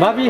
भाभी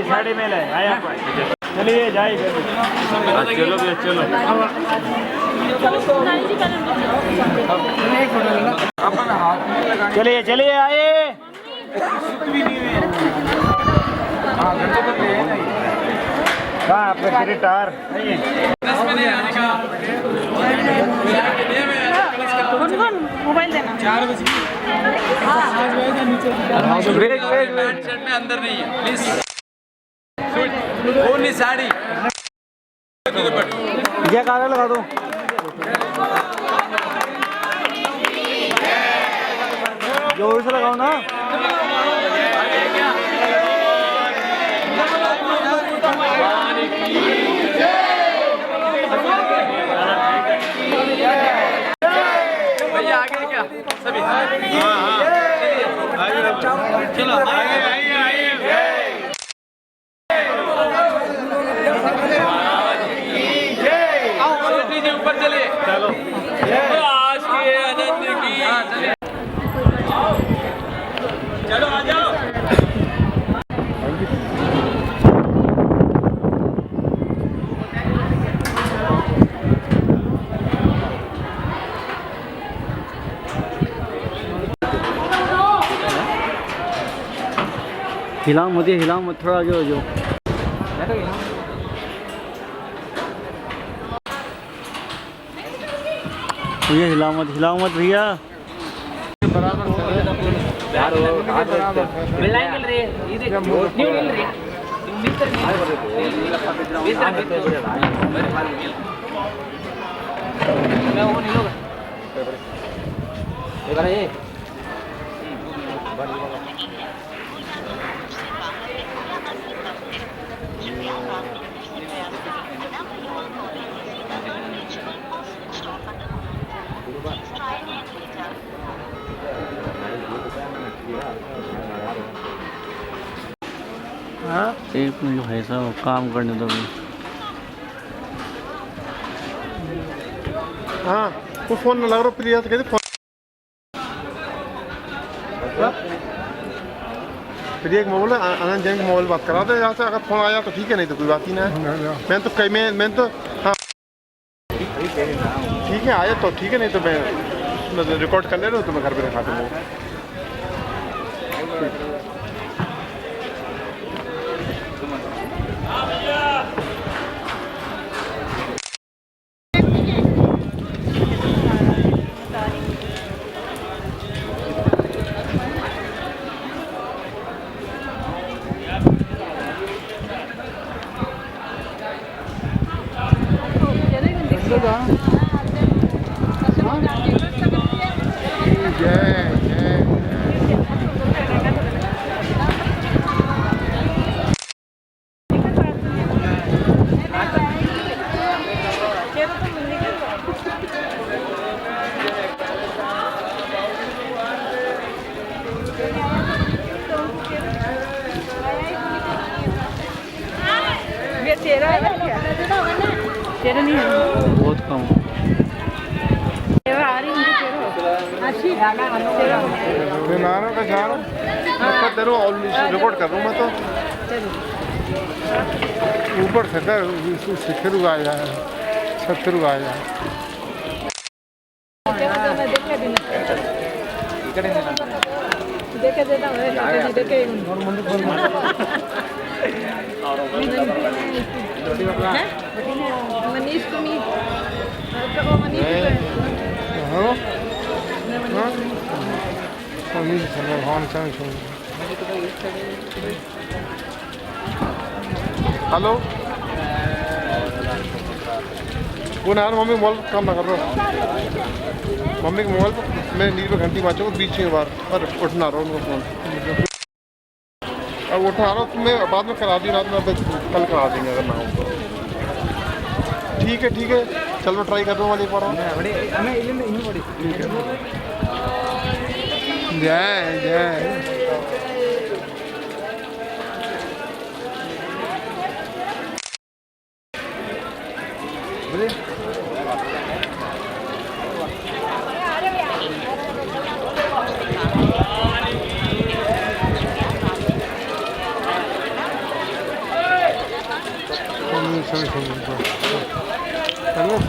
साड़ी में ले आया। चलिए जाइए चलो चलो चलिए चलिए आइए। कहाँ आपका गिटार मोबाइल देना 4 बजे में अंदर नहीं है प्लीज। ओनली साड़ी ये कागज लगा दो। जोर से लगाओ ना। भैया आगे क्या सभी? चलो ऊपर चलिए। चलो आज के आनंद की चलो आ जाओ। हिलाओ मत थोड़ा आगे हो जाओ। भैया हिलाओ मत भैया। बराबर एक मिनट भाई साहब काम करने दो। हाँ वो फोन न लग रहा प्रिया तो कहते फोन प्रिया के मोबाइल आनंद जैन के मोबाइल बात करा दे। यहाँ से अगर फोन आया तो ठीक है, नहीं तो कोई बात ही ना है। मैं तो हाँ ठीक है आया तो ठीक है, नहीं तो मैं रिकॉर्ड कर ले रहा हूँ तो मैं घर पे दिखा दूँगा। तेरा है क्या? तेरा नहीं है, बहुत कम। तेरा आ रही है अच्छी मैं नारा का जा रहा हूँ रिकॉर्ड कर रहा हूँ मैं तो ऊपर से शिखर आया है छतर आया है। देखे देता हूँ देखे मनीष तुम्ही हेलो वो ना मम्मी मोबाइल काम ना कर रहा मम्मी के मोबाइल पर मैं नींद में घंटी बाजो बीच में बार और उठना रहा उनको फोन अब उठा रहा हूँ तुम्हें बाद में करा दी रात में कल करा देंगे अगर ना हो ठीक है चलो ट्राई कर दो वाली पढ़ो जय जय चलो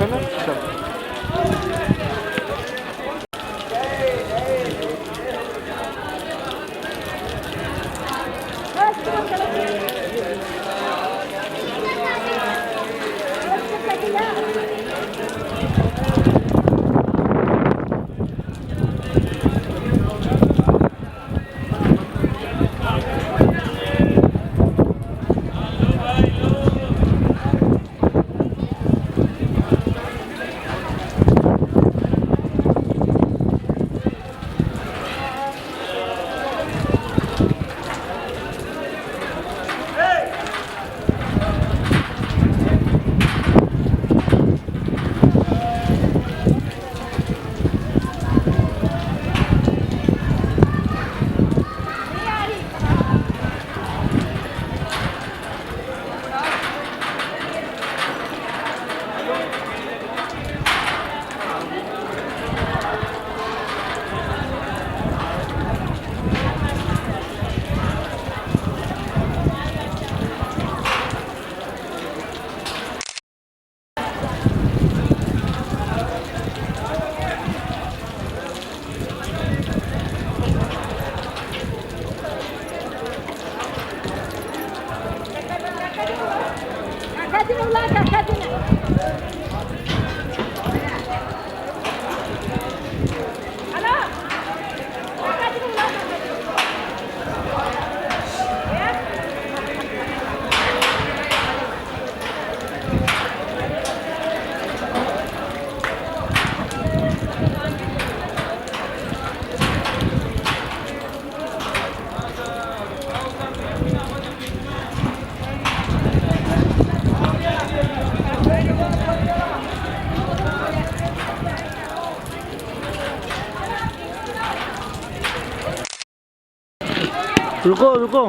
रुको रुको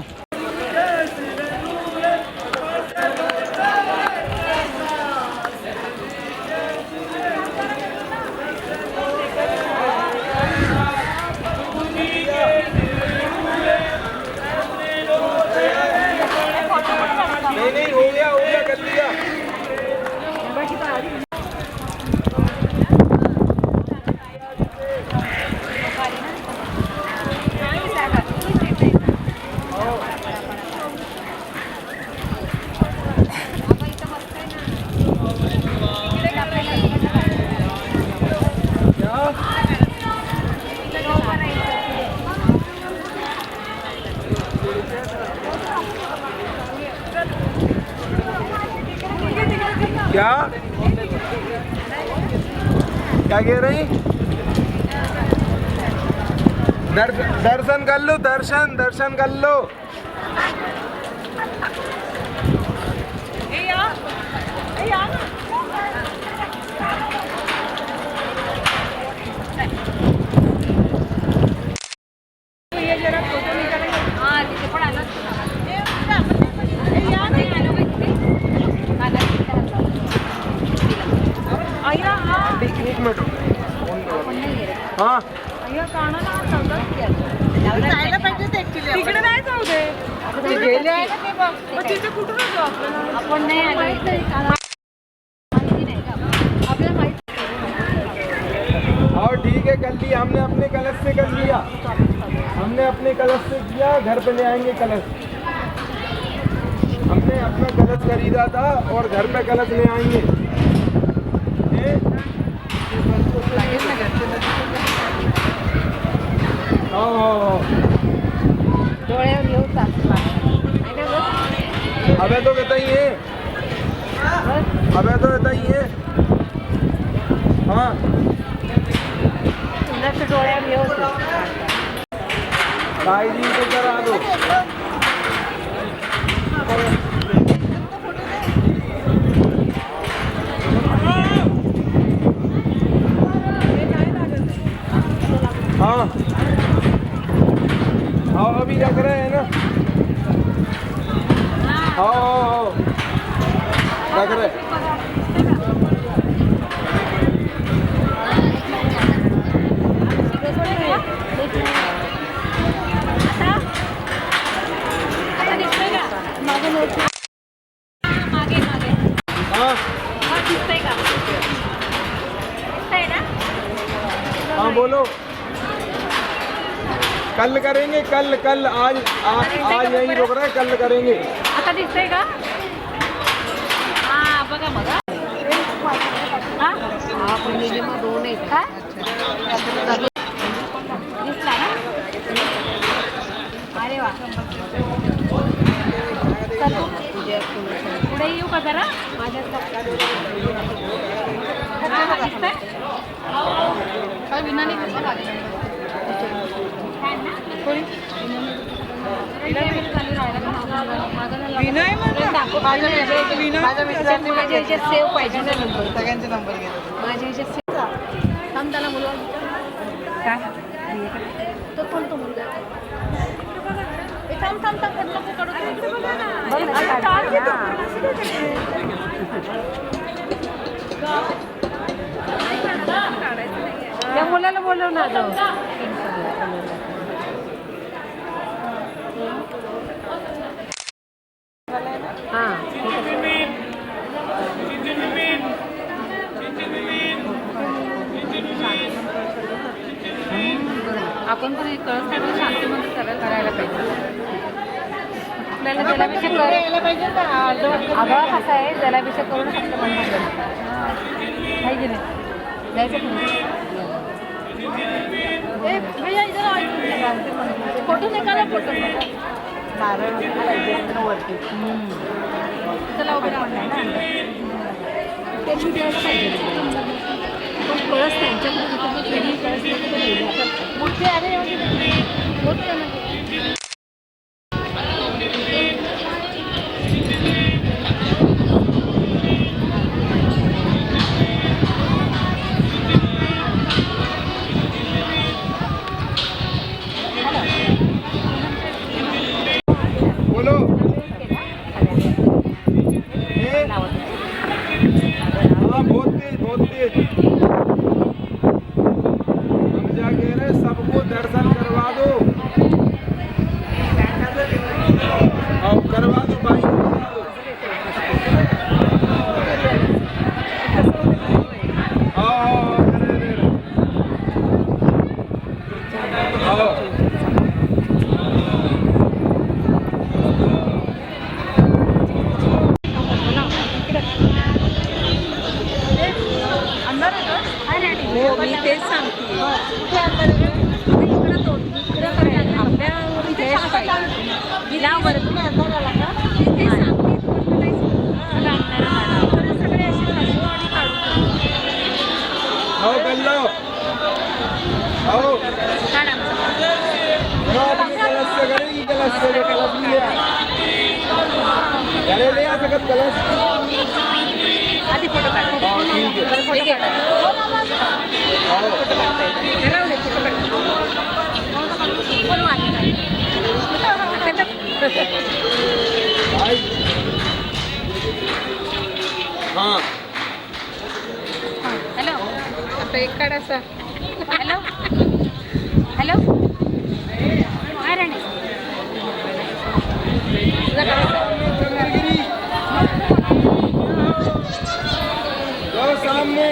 नहीं हो गया कर लिया क्या क्या कह रही दर्शन कर लो दर्शन कर लो एक मिनट हाँ जायला पाहिजे ते ऍक्च्युली तिकडे नाही जाऊ दे गेले आहे ना ते बघ मग तिथे कुठून जाऊ आपल्याला आपण नाही आलो आपल्याला माहिती और ठीक है कर लिया हमने अपने कलश से कर लिया हमने अपने कलश से किया घर पे ले आएंगे कलश हमने अपना कलश खरीदा था और घर पे कलश ले आएंगे डोळ्यावर येऊ अबे तो कहता ही है, अबे तो कहता ही है। हाँ डोळ्यावर येऊ भाई जी को करा दो। हाँ हाँ अभी रख रहे हैं ना। हाँ रख रहे। हाँ हाँ बोलो। कल करेंगे, कल कल आज आज यहीं रुक रहे हैं, कल करेंगे। आता दिसतंय का? हा बघा बघा. हा पहिली मग 2 आहेत का? दिसला ना? अरे वा. चल पुढे येऊ का जरा? माझ्या दिसतंय? काय विनाने कसं लागलं? विनय माझ्या ह्याच्यात सेव्ह पाहिजे ना नंबर सगळ्यांचे नंबर घेतो माझ्या ह्याच्यात सेव्ह थांब त्याला मुलगा काय तो कोणतो मुलगा थांब थांब थांब त्या मुलाला बोलव ना जाऊ हां आपण पण एक कळसाठी शांतीमध्ये करायला पाहिजे आपल्याला जलाभिषेक करायला पाहिजे ना अगं कसं आहे जलाभिषेक करून फक्त मंदिर पाहिजे नाही जायचं फोटो निघाला फोटो नारळ वरती त्याला उभे राहून नाही ना त्यांनी द्यायला पाहिजे पण कळस त्यांच्याकडे कळस मोठे आहे मोठे सबको दर्शन करवा दो करवा दो भाई मी तेच सांगते आधी फोटो काढ हाँ हॅलो आता एक काढ असं हॅलो हॅलो काय राणे सामने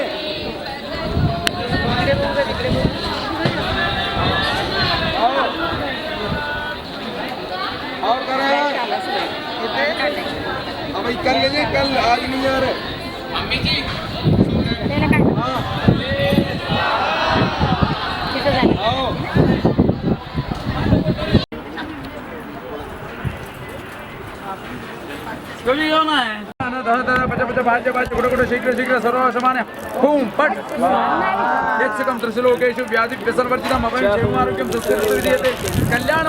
और करें अब कल लीजिए कल आज नहीं जा रहे मम्मी जी हाँ आओ शीघ्र शीघ्र सर्वसमान्य हूं पट यत्सकं त्रिशलोकेषु व्याधि व्यसनवर्जितम् अभयं क्षेमारोग्यं सुस्थिरस्तु विधीयते कल्याण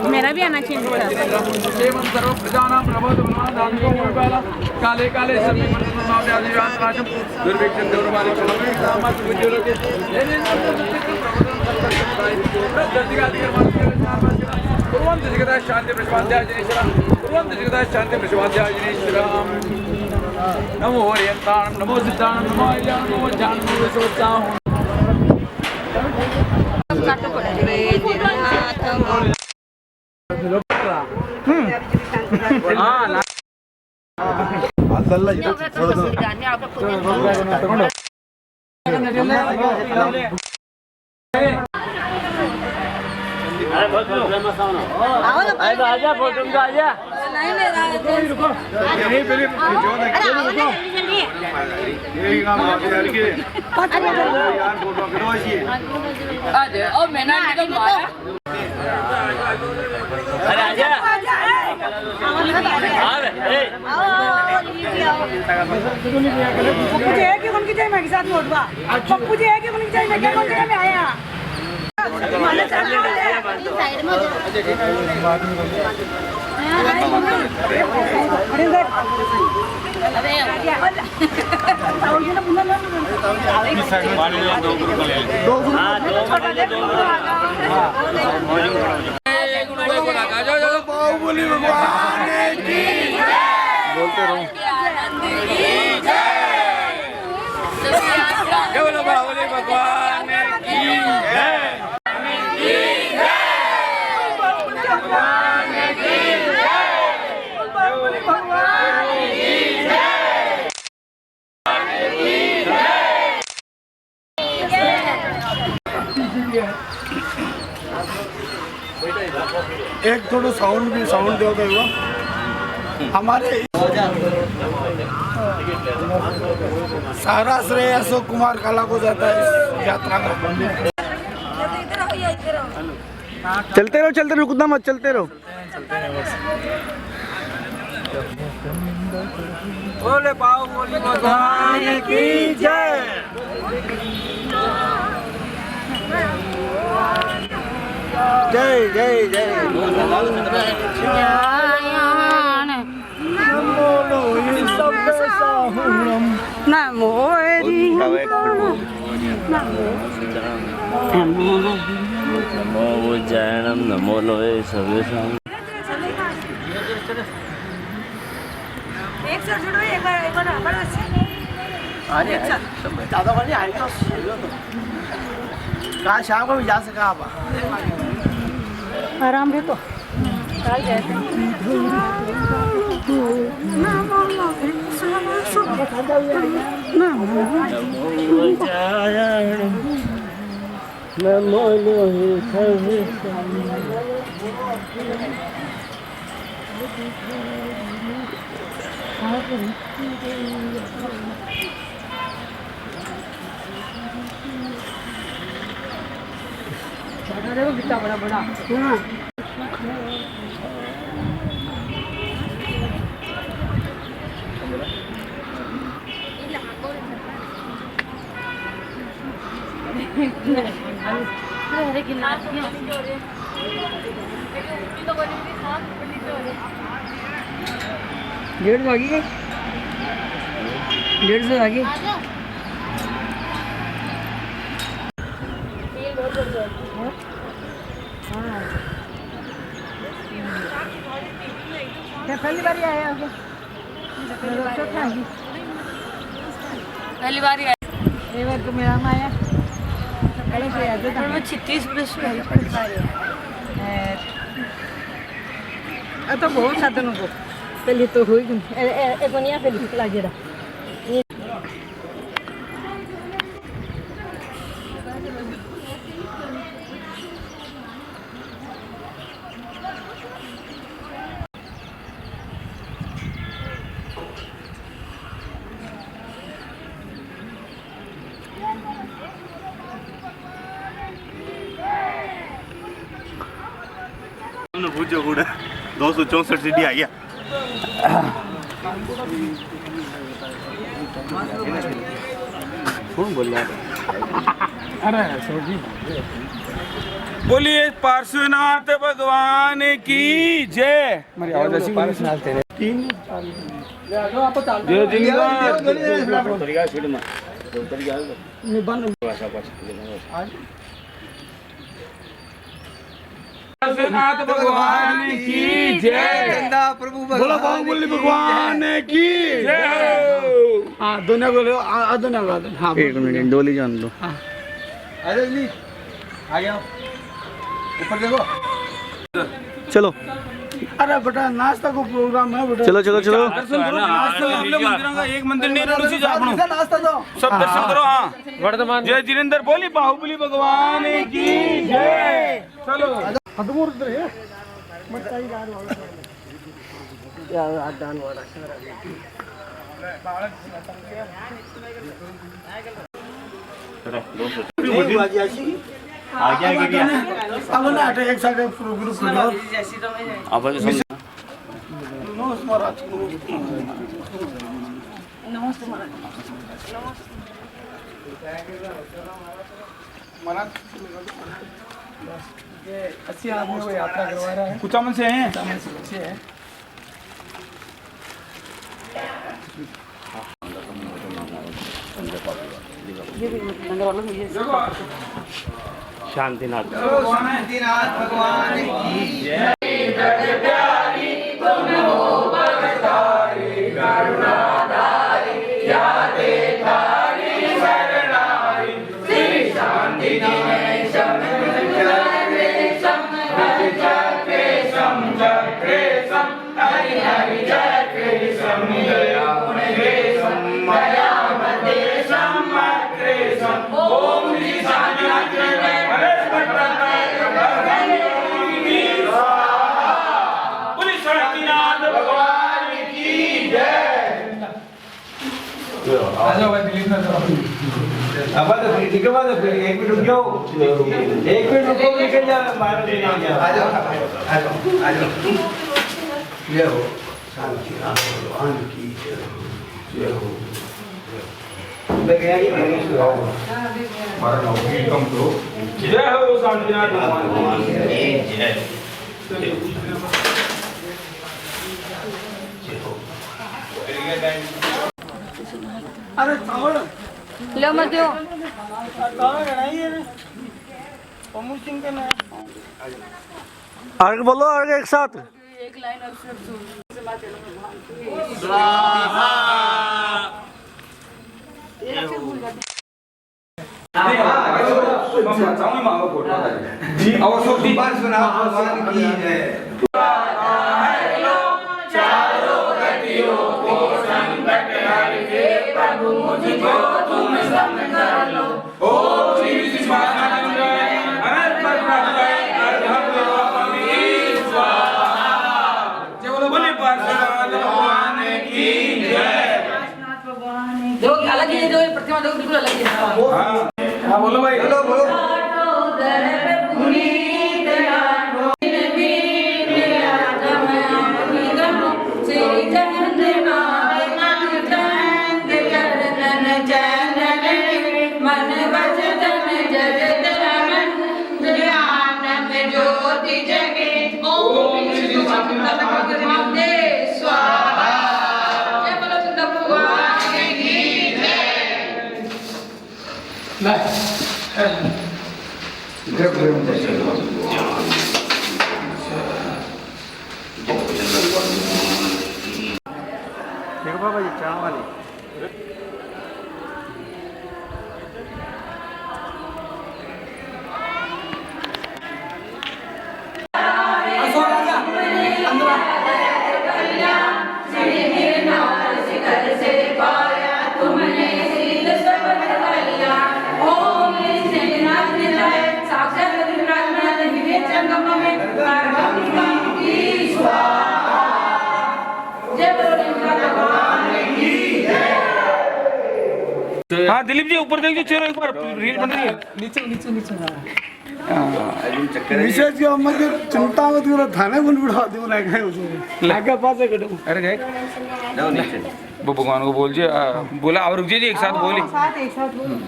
मेरा भी आना चाहिए सर्व प्रजानां काले काले दुर्भिक्षं शांति प्रशांत्याजनेश्वरम नमो हरियंताणं नमो सिद्धाणं नमो आर्याणं नमो ज्ञानं नमो सोत्साहं आजा फोटो में आजा अरे आजा पप्पू जी है कि उनकी जय मैं के साथ मोटवा पप्पू जी है कि उनकी जय मैं क्या कौन जगह में आया साइड में बोलते रहो भगवान की एक थोड़ा साउंड दो हमारे सारा श्रेय अशोक कुमार कला को जाता है इस यात्रा का। चलते रहो रुकना मत चलते रहो बोले पाओ बोली भगवान की जय जय जय जय नमो नमो उज्जैनम नमो लोहे सर्वेशम एक साथ जुड़ो एक बार बस अरे दादा वाली आएगा कहाँ शाम को भी जा सका आप आराम है तो काल जाए नमो लोहे सर्वेशम देखो बड़ा बड़ा डेढ़ सौ आगे 150 आगे पहली बार आया पहली बार आया तो मेरा आया पहले से आया मैं 36 वर्ष तो बहुत साधनों को पहले तो हुई एकोनिया पहले लगे रहा पूछो कूड़ा 264 सीढ़ी आ गया। कौन बोल रहा है? अरे बोलिए पार्श्वनाथ भगवान की जय। मेरी आवाज ऐसी जय पार्श्वनाथ भगवान की जय। प्रभु बोलो बाहुबली भगवान की जय। हाँ दोनों बोलो दोनों हाँ एक मिनट डोली जान दो। अरे जी आ गया ऊपर देखो। चलो अरे बेटा नाश्ता को प्रोग्राम है बेटा। चलो चलो चलो। दर्शन करो मंदिरों का एक मंदिर नहीं रुचि जापनो नाश्ता दो सब दर्शन करो। हाँ वर्धमान जय जिनेंद्र बोली बाहुबली भगवान की जय। चलो आगे आगे अब ना एक साइड ग्रुप करो। अब अच्छी आदमी को यात्रा करवा रहा है। कुचामन से हैं। अच्छे है शांतिनाथ भगवान की जय। अब तो ठीक है बात है। एक मिनट रुक जाओ। एक मिनट रुको निकल जा बाहर नहीं आ जाओ। आ जाओ आ जाओ। ये हो शांति भगवान की जय हो। मैं गया कि नहीं सुनाओ। हमारा नौकरी कम करो। जय हो शांतिनाथ भगवान की जय। अरे चावल लो मत दो। सिंह का नाम आगे बोलो आगे एक साथ। एक लाइन अक्षर सुन। भगवान की जय। दो अलग ही जो प्रतिमा दो बिल्कुल अलग ही है। हाँ बोलो भाई। बोलो बोलो। देखो बाबा जी चाय वाली। हाँ दिलीप जी ऊपर देखिए चलो एक बार रील बन रही है। नीचे नीचे नीचे विशेष किंवा म्हणजे चिंता मत करा थाने गुण बिड़ा देऊ नाही काय होतो आगे पास है कटो अरे गए वो भगवान को बोल जी बोला और रुक जी एक साथ बोली एक साथ बोल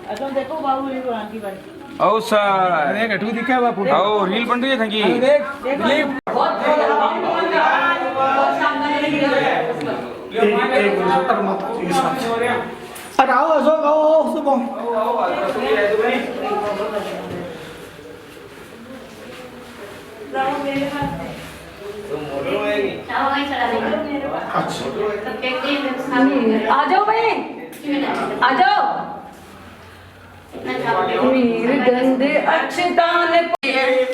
अच्छा देखो बाबू ये की बात ओ सर अरे गठू दिखा बापू ओ रील बन रही है थंकी देख अरे आओ अशोक आओ सुबह आ जाओ भाई आ जाओ मीर गंध अक्षतान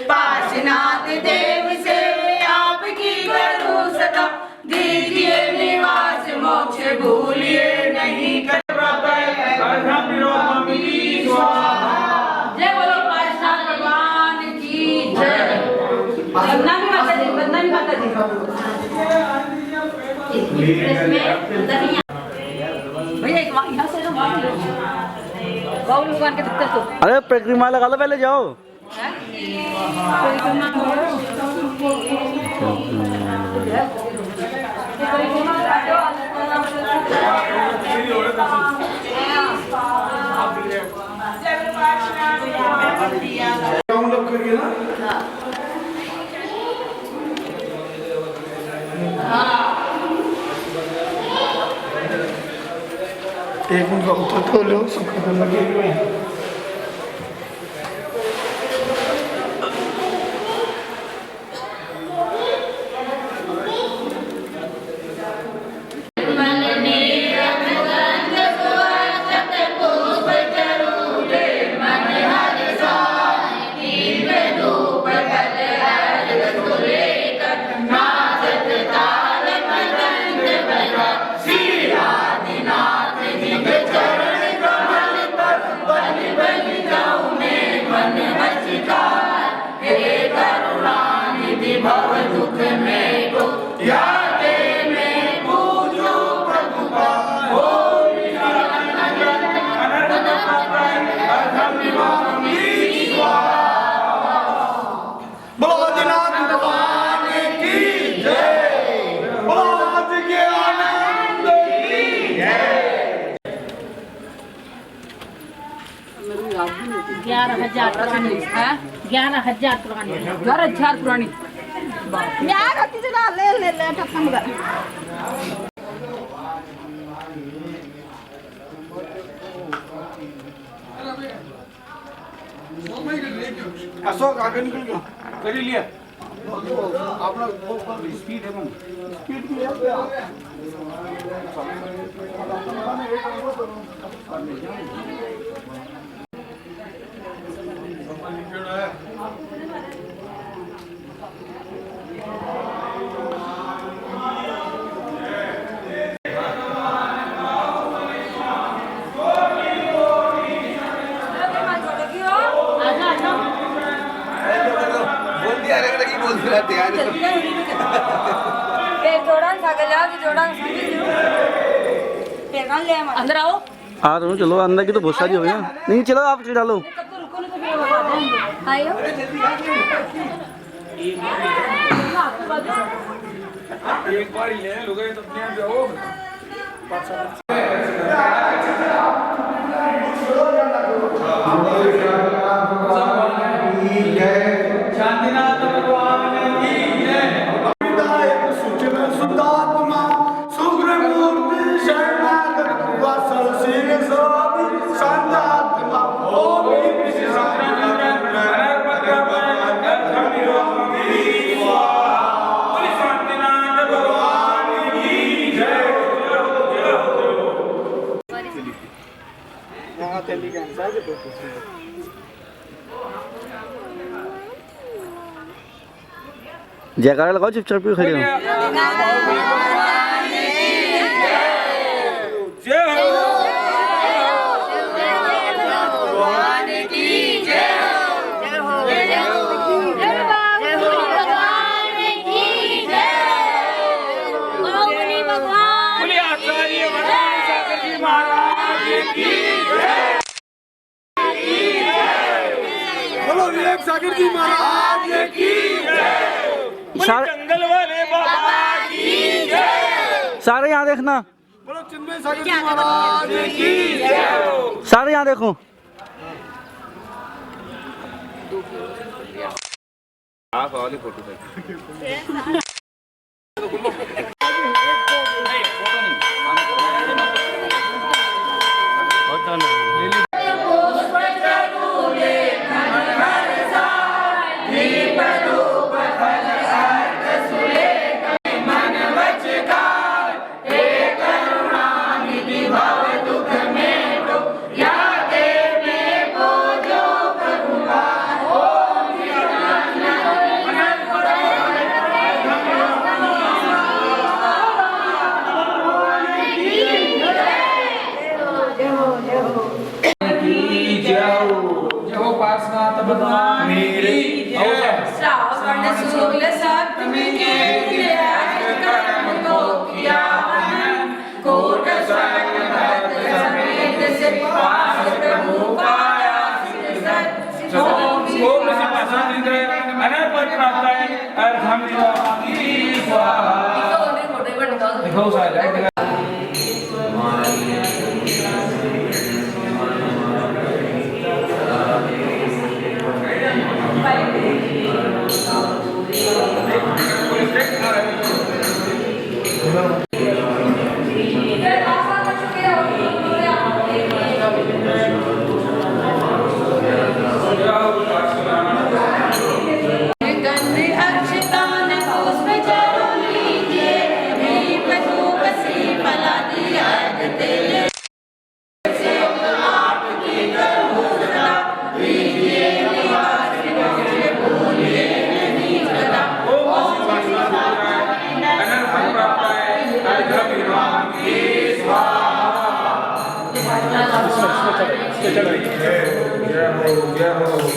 पाशनाथ देव से आपकी करूं सदा दीजिए निवास मोक्ष भूलिए नहीं जय बोलो पाशाह भगवान की जय वंदना भी माता जी वंदना भी माता जी भैया एक यहाँ से बाबू भगवान के दिखते तो अरे परिक्रमा लगा लो पहले जाओ हम लोग करके ना एक उनका उत्तर तो लो सब खत्म लगे हुए हैं पुरानी यार अति से ले ठप्पा मगर अशोक आगे निकल गया कर ही लिया अपना स्पीड है स्पीड की अंदर आओ आ रहा हूँ चलो अंदर की तो बहुत सारी हो गई ना नहीं चलो आप डालो आयो एक बार ही ले लोग तो अपने जाओ शांतिनाथ भगवान की जय सुचन सुदात्मा सुग्रमूर्ति शरणागत वत्सल सिंह स्वामी संतात्मा ओम जयकारा लगाओ चुपचाप क्यों खड़े हो सागर जी महाराज की जंगल वाले बाबा की जय। सारे यहाँ देखना, बोलो चिन्मय सागर जी महाराज की सारे यहाँ देखो। आप वाली फोटो पार्श्वनाथ भगवान की जय। श्रावण शुक्ल सप्तमी के दिन कर्म को किया हवन, कोट स्वर्ण भक्त समेत श्रीपाद प्रभु पाया सिद्ध ओम नमः शिवाय अनंत पद प्राप्त है अल्हम्दुलिल्लाह की स्वाहा। दिखाओ साहब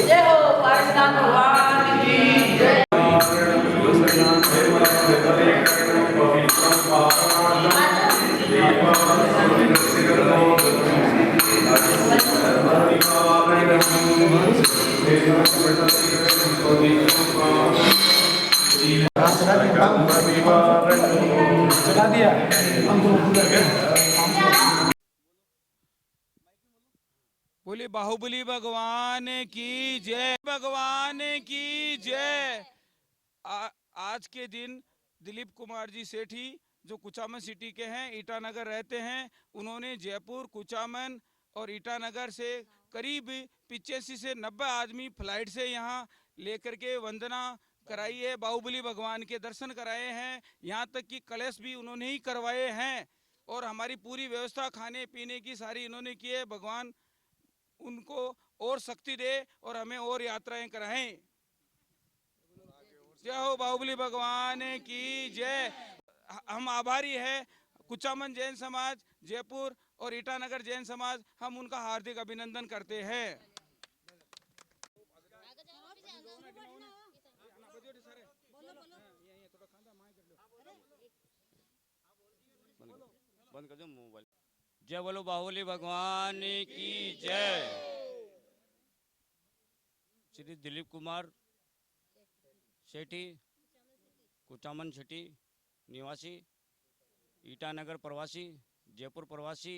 जय हो पार्श्वनाथ भगवान की जय। चला दिया। बोले बाहुबली भगवान की जय, भगवान की जय। आज के दिन दिलीप कुमार जी सेठी जो कुचामन सिटी के हैं, ईटानगर रहते हैं, उन्होंने जयपुर, कुचामन और ईटानगर से करीब 85 से 90 आदमी फ्लाइट से यहाँ लेकर के वंदना कराई है, बाहुबली भगवान के दर्शन कराए हैं, यहाँ तक कि कलश भी उन्होंने ही करवाए हैं और हमारी पूरी व्यवस्था खाने पीने की सारी इन्होंने की है। भगवान उनको और शक्ति दे और हमें और यात्राएं कराएं। जय हो बाहुबली भगवान की जय। हम आभारी हैं कुचामन जैन समाज, जयपुर और ईटानगर जैन समाज, हम उनका हार्दिक अभिनंदन करते हैं। बंद कर दो मोबाइल। जय बोलो बाहुबली भगवान की जय। श्री दिलीप कुमार सेठी, कुचामन सिटी निवासी, ईटानगर प्रवासी, जयपुर प्रवासी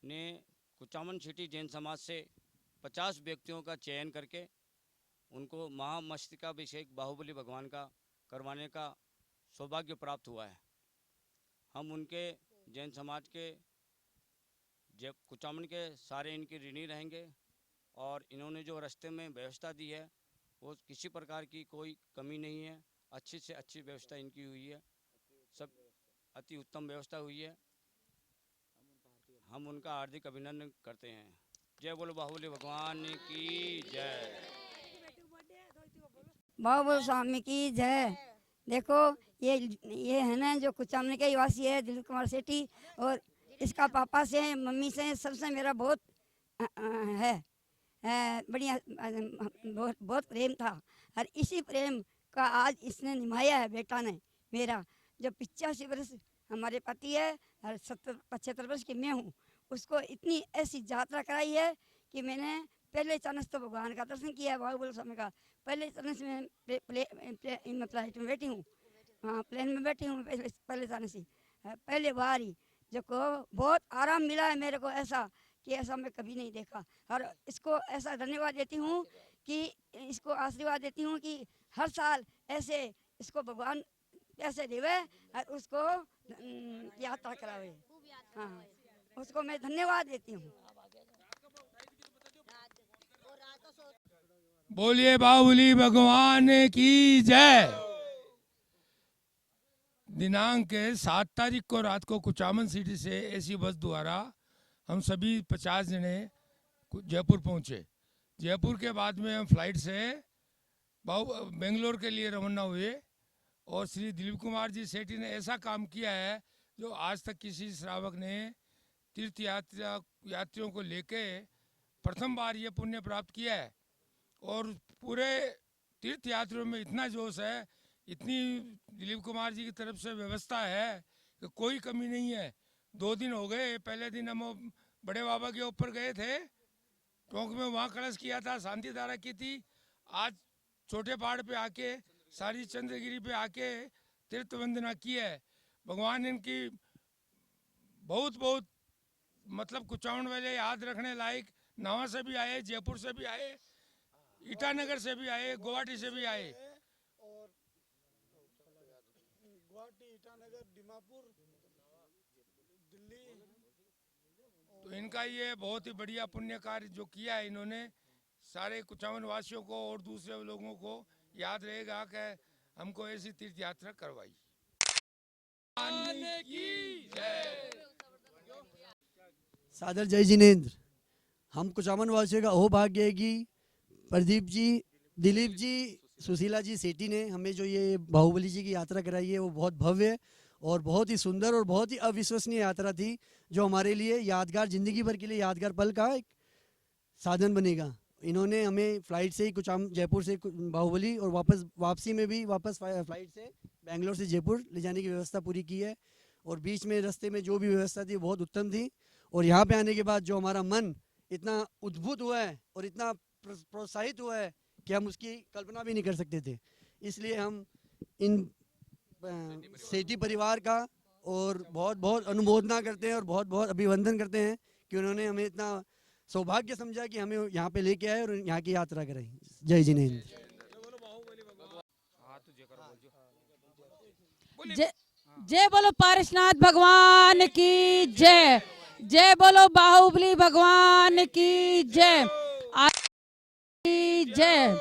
ने कुचामन सिटी जैन समाज से 50 व्यक्तियों का चयन करके उनको महामस्तकाभिषेक बाहुबली भगवान का करवाने का सौभाग्य प्राप्त हुआ है। हम उनके जैन समाज के कुचामन के सारे इनके ऋणी रहेंगे और इन्होंने जो रास्ते में व्यवस्था दी है वो किसी प्रकार की कोई कमी नहीं है, अच्छी से अच्छी व्यवस्था इनकी हुई है, सब अति उत्तम व्यवस्था हुई है। हम उनका हार्दिक अभिनंदन करते हैं। जय बोलो बाहुबली भगवान की जय। बाहुबली स्वामी की जय। देखो ये है ना जो कुचामन के निवासी है दिलीप कुमार सेठी, और इसका पापा से मम्मी से सबसे मेरा बहुत है बढ़िया, बहुत प्रेम था और इसी प्रेम का आज इसने निभाया है बेटा ने मेरा। जो 85 वर्ष हमारे पति है और 70-75 वर्ष की मैं हूँ, उसको इतनी ऐसी यात्रा कराई है कि मैंने पहले चांस तो भगवान का दर्शन किया है, बाहुबली स्वामी का। पहले चांस में फ्लाइट में बैठी हूँ, हाँ प्लेन में बैठी हूँ पहले चांस ही, पहले बार ही जो को बहुत आराम मिला है मेरे को, ऐसा कि ऐसा मैं कभी नहीं देखा। और इसको ऐसा धन्यवाद देती हूँ कि इसको आशीर्वाद देती हूँ कि हर साल ऐसे इसको भगवान ऐसे देवे और उसको यात्रा करावे। हाँ उसको मैं धन्यवाद देती हूँ। बोलिए बाहुबली भगवान की जय। दिनांक 7 तारीख को रात को कुचामन सिटी से एसी बस द्वारा हम सभी 50 जने जयपुर पहुंचे। जयपुर के बाद में हम फ्लाइट से बेंगलोर के लिए रवाना हुए और श्री दिलीप कुमार जी सेठी ने ऐसा काम किया है जो आज तक किसी श्रावक ने तीर्थ यात्रियों को लेके प्रथम बार ये पुण्य प्राप्त किया है। और पूरे तीर्थ यात्रियों में इतना जोश है, इतनी दिलीप कुमार जी की तरफ से व्यवस्था है कि कोई कमी नहीं है। 2 दिन हो गए, पहले दिन हम बड़े बाबा के ऊपर गए थे, टोंक में वहाँ कलश किया था, शांति धारा की थी। आज छोटे पहाड़ पे आके सारी चंद्रगिरी पे आके तीर्थ वंदना की है। भगवान इनकी बहुत बहुत मतलब कुचामन वाले याद रखने लायक, नावा से भी आए, जयपुर से भी आए, ईटानगर से भी आए, गुवाहाटी से भी आए। और गुवाहाटी, ईटानगर, दीमापुर, दिल्ली। तो इनका ये बहुत ही बढ़िया पुण्य कार्य जो किया है इन्होंने, सारे कुचामन वासियों को और दूसरे लोगों को याद रहेगा कि हमको ऐसी तीर्थ यात्रा करवाई। सादर जय जिनेंद्र। हम कुचामन वासियों का अहोभाग्य है कि प्रदीप जी, दिलीप जी, सुशीला जी सेठी ने हमें जो ये बाहुबली जी की यात्रा कराई है वो बहुत भव्य और बहुत ही सुंदर और बहुत ही अविश्वसनीय यात्रा थी, जो हमारे लिए यादगार, ज़िंदगी भर के लिए यादगार पल का एक साधन बनेगा। इन्होंने हमें फ़्लाइट से ही जयपुर से बाहुबली और वापसी में भी वापस फ़्लाइट से बेंगलोर से जयपुर ले जाने की व्यवस्था पूरी की है। और बीच में रास्ते में जो भी व्यवस्था थी बहुत उत्तम थी। और यहाँ पे आने के बाद जो हमारा मन इतना उद्भुत हुआ है और इतना प्रोत्साहित हुआ है कि हम उसकी कल्पना भी नहीं कर सकते थे। इसलिए हम इन सेठी परिवार का और बहुत बहुत अनुमोदना करते हैं और बहुत बहुत अभिवंदन करते हैं कि उन्होंने हमें इतना सौभाग्य समझा कि हमें यहाँ पे लेके आए और यहाँ की यात्रा कराई। जय जिनेंद्र। जय बोलो पारसनाथ भगवान की जय। जय बोलो बाहुबली भगवान की जय। जय।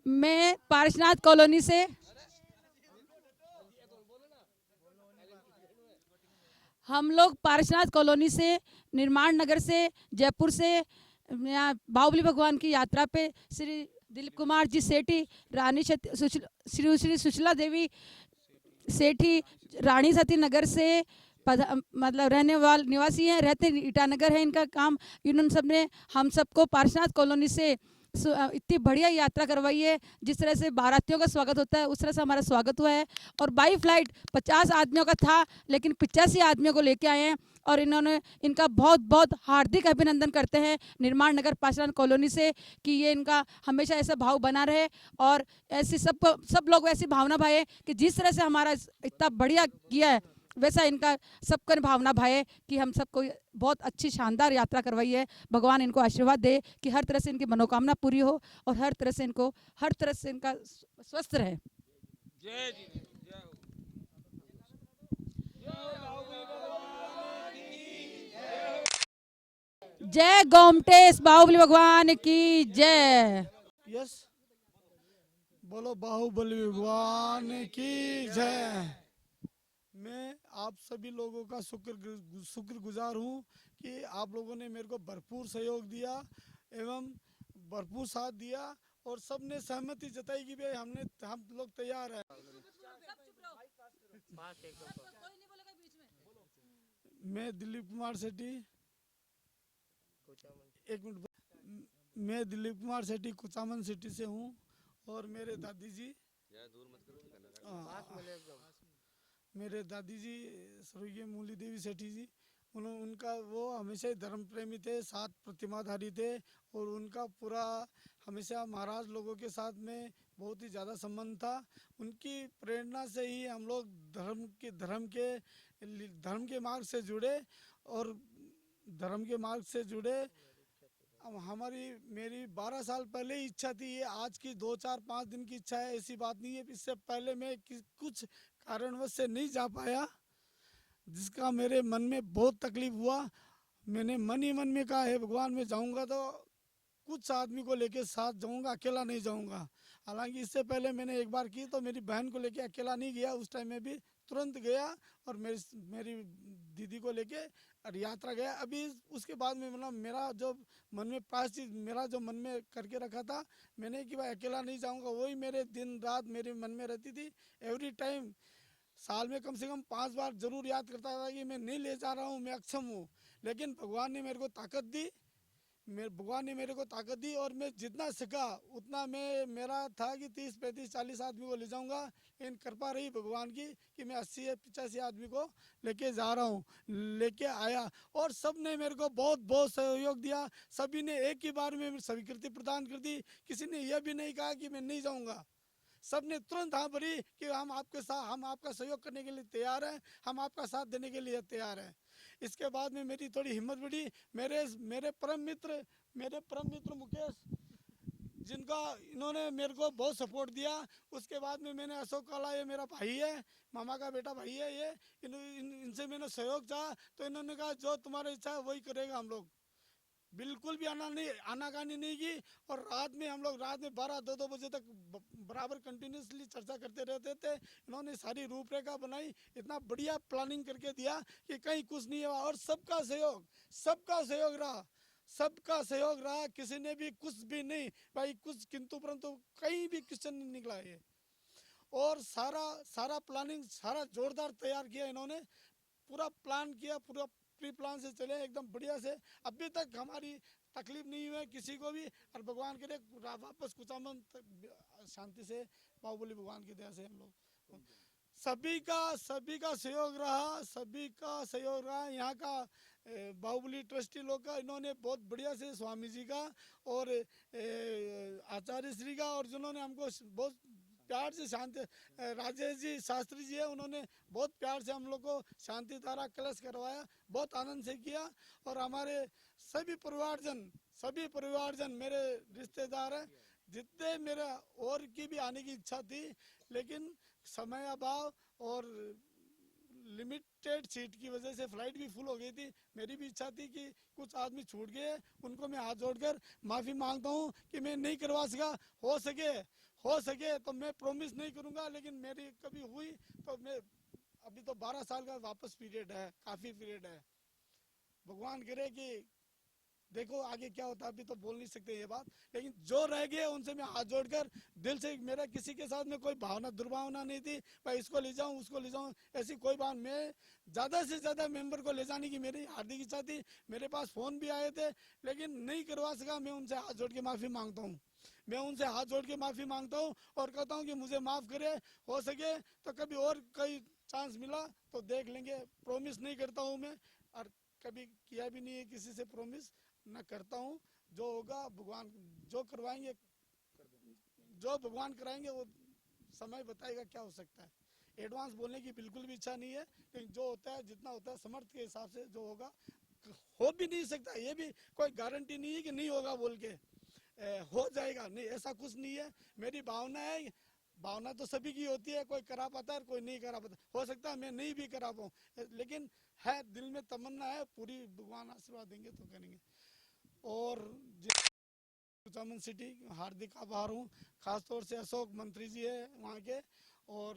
मैं पारसनाथ कॉलोनी से हम लोग पारसनाथ कॉलोनी से, निर्माण नगर से, जयपुर से बाहुबली भगवान की यात्रा पे श्री दिलीप कुमार जी सेठी, रानी श्री सुशीला देवी सेठी रानी सती नगर से मतलब रहने वाले निवासी हैं, रहते ईटानगर है इनका काम। इन्होंने सबने हम सबको पारसनाथ कॉलोनी से इतनी बढ़िया यात्रा करवाई है। जिस तरह से बारातियों का स्वागत होता है उस तरह से हमारा स्वागत हुआ है। और बाई फ्लाइट 50 आदमियों का था, लेकिन 85 आदमियों को लेके आए हैं। और इन्होंने इनका बहुत बहुत हार्दिक अभिनंदन करते हैं निर्माण नगर पारसनाथ कॉलोनी से कि ये इनका हमेशा ऐसा भाव बना रहे और ऐसी सब लोग ऐसी भावना भाए कि जिस तरह से हमारा इतना बढ़िया किया है वैसा इनका सबका भावना भाए कि हम सबको बहुत अच्छी शानदार यात्रा करवाई है। भगवान इनको आशीर्वाद दे कि हर तरह से इनकी मनोकामना पूरी हो और हर तरह से इनका स्वस्थ रहे। जय गोमटेश बाहुबली भगवान की जय। यस, बोलो बाहुबली भगवान की जय। मैं आप सभी लोगों का शुक्रगुजार हूँ कि आप लोगों ने मेरे को भरपूर सहयोग दिया एवं भरपूर साथ दिया और सबने सहमति जताई कि भाई हम लोग तैयार हैं। मैं दिलीप कुमार सेठी, एक मिनट, मैं दिलीप कुमार सेठी कुचामन सिटी से हूँ और मेरे दादी जी स्वर्गीय मूली देवी सेठी जी उनका वो हमेशा ही धर्म प्रेमी थे, साथ प्रतिमाधारी थे और उनका पूरा हमेशा महाराज लोगों के साथ में बहुत ही ज़्यादा संबंध था। उनकी प्रेरणा से ही हम लोग धर्म के मार्ग से जुड़े और धर्म के मार्ग से जुड़े। अब मेरी 12 साल पहले ही इच्छा थी, ये आज की 2, 4, 5 दिन की इच्छा है, ऐसी बात नहीं है। इससे पहले मैं कुछ कारणवश से नहीं जा पाया, जिसका मेरे मन में बहुत तकलीफ हुआ। मैंने मन ही मन में कहा है भगवान, मैं जाऊंगा तो कुछ आदमी को लेके साथ जाऊंगा, अकेला नहीं जाऊंगा। हालांकि इससे पहले मैंने एक बार की तो मेरी बहन को लेके अकेला नहीं गया, उस टाइम में भी तुरंत गया और मेरी दीदी को लेके और यात्रा गया। अभी उसके बाद में मतलब मेरा जो मन में प्रायश्चित मेरा जो मन में करके रखा था मैंने कि भाई अकेला नहीं जाऊंगा, वही मेरे दिन रात मेरे मन में रहती थी। एवरी टाइम साल में कम से कम 5 बार जरूर याद करता था कि मैं नहीं ले जा रहा हूँ, मैं अक्षम हूँ। लेकिन भगवान ने मेरे को ताकत दी, और मैं जितना सका उतना मेरा था कि 30, 35, 40 आदमी को ले जाऊंगा। लेकिन कृपा रही भगवान की कि मैं 80 या 85 आदमी को लेके जा रहा हूँ, लेके आया। और सब ने मेरे को बहुत बहुत सहयोग दिया। सभी ने एक ही बार में स्वीकृति प्रदान कर दी। किसी ने यह भी नहीं कहा कि मैं नहीं जाऊंगा। सब ने तुरंत हाँ भरी कि हम आपका सहयोग करने के लिए तैयार हैं, हम आपका साथ देने के लिए तैयार हैं। इसके बाद में मेरी थोड़ी हिम्मत बढ़ी। मेरे परम मित्र मुकेश, जिनका इन्होंने मेरे को बहुत सपोर्ट दिया। उसके बाद में मैंने अशोक काला, ये मेरा भाई है, मामा का बेटा भाई है, ये इनसे मैंने सहयोग चाहा तो इन्होंने कहा जो तुम्हारी इच्छा है वही करेगा। हम लोग बिल्कुल भी आनाकानी नहीं की। और रात में हम लोग 12, 2 बजे तक बराबर कंटिन्यूसली चर्चा करते रहते थे। इन्होंने सारी रूपरेखा बनाई, इतना बढ़िया प्लानिंग करके दिया कि कहीं कुछ नहीं हुआ। और सबका सहयोग रहा, किसी ने भी कुछ भी नहीं भाई, कुछ किंतु परंतु कहीं भी क्वेश्चन नहीं निकला ये। और सारा प्लानिंग सारा जोरदार तैयार किया इन्होंने, पूरा प्लान किया, पूरा प्री प्लान से चले एकदम बढ़िया से। अभी तक हमारी तकलीफ नहीं हुई किसी को भी। और भगवान करे वापस कुचामन शांति से, बाहुबली भगवान की दया से हम लोग सभी का सहयोग रहा। यहाँ का बाहुबली ट्रस्टी लोग का इन्होंने बहुत बढ़िया से, स्वामी जी का और आचार्य श्री का, और जिन्होंने हमको बहुत प्यार से राजेश जी शास्त्री जी है, उन्होंने बहुत प्यार से हम लोग को शांति धारा कलश करवाया, बहुत आनंद से किया। और हमारे सभी परिवारजन मेरे रिश्तेदार हैं, जितने मेरा और की भी आने की इच्छा थी, लेकिन समय अभाव और लिमिटेड सीट की वजह से फ्लाइट भी फुल हो गई थी। मेरी भी इच्छा थी कि कुछ आदमी छूट गए, उनको मैं हाथ जोड़कर माफ़ी मांगता हूँ कि मैं नहीं करवा सका। हो सके तो मैं प्रॉमिस नहीं करूँगा, लेकिन मेरी कभी हुई तो मैं अभी तो 12 साल का वापस पीरियड है, काफ़ी पीरियड है। भगवान करे कि देखो आगे क्या होता है, अभी तो बोल नहीं सकते ये बात। लेकिन जो रह गए उनसे मैं हाथ जोड़कर दिल से, मेरा किसी के साथ में कोई दुर्भावना नहीं थी भाई इसको ले जाऊं उसको ले जाऊं, ऐसी कोई बात। मैं ज़्यादा से ज़्यादा मेंबर को ले जाने की मेरी हार्दिक इच्छा थी। मेरे पास फ़ोन भी आए थे, लेकिन नहीं करवा सका। मैं उनसे हाथ जोड़ के माफ़ी मांगता हूँ और कहता हूँ कि मुझे माफ़ करे। हो सके तो कभी और कोई चांस मिला तो देख लेंगे। प्रॉमिस नहीं करता हूँ मैं, और कभी किया भी नहीं है किसी से प्रॉमिस, न करता हूँ। जो होगा भगवान जो भगवान कराएंगे वो समय बताएगा क्या हो सकता है। एडवांस बोलने की बिल्कुल भी इच्छा नहीं है, लेकिन जो होता है जितना होता है समर्थ के हिसाब से जो होगा, हो भी नहीं सकता, ये भी कोई गारंटी नहीं है कि नहीं होगा बोल के हो जाएगा, नहीं ऐसा कुछ नहीं है। मेरी भावना है, भावना तो सभी की होती है, कोई करा पाता है और कोई नहीं करा पाता। हो सकता है मैं नहीं भी करा पाऊँ, लेकिन है दिल में तमन्ना है, पूरी भगवान आशीर्वाद देंगे तो करेंगे। और कुचामन सिटी हार्दिक आभार हूँ, खासतौर से अशोक मंत्री जी है वहाँ के, और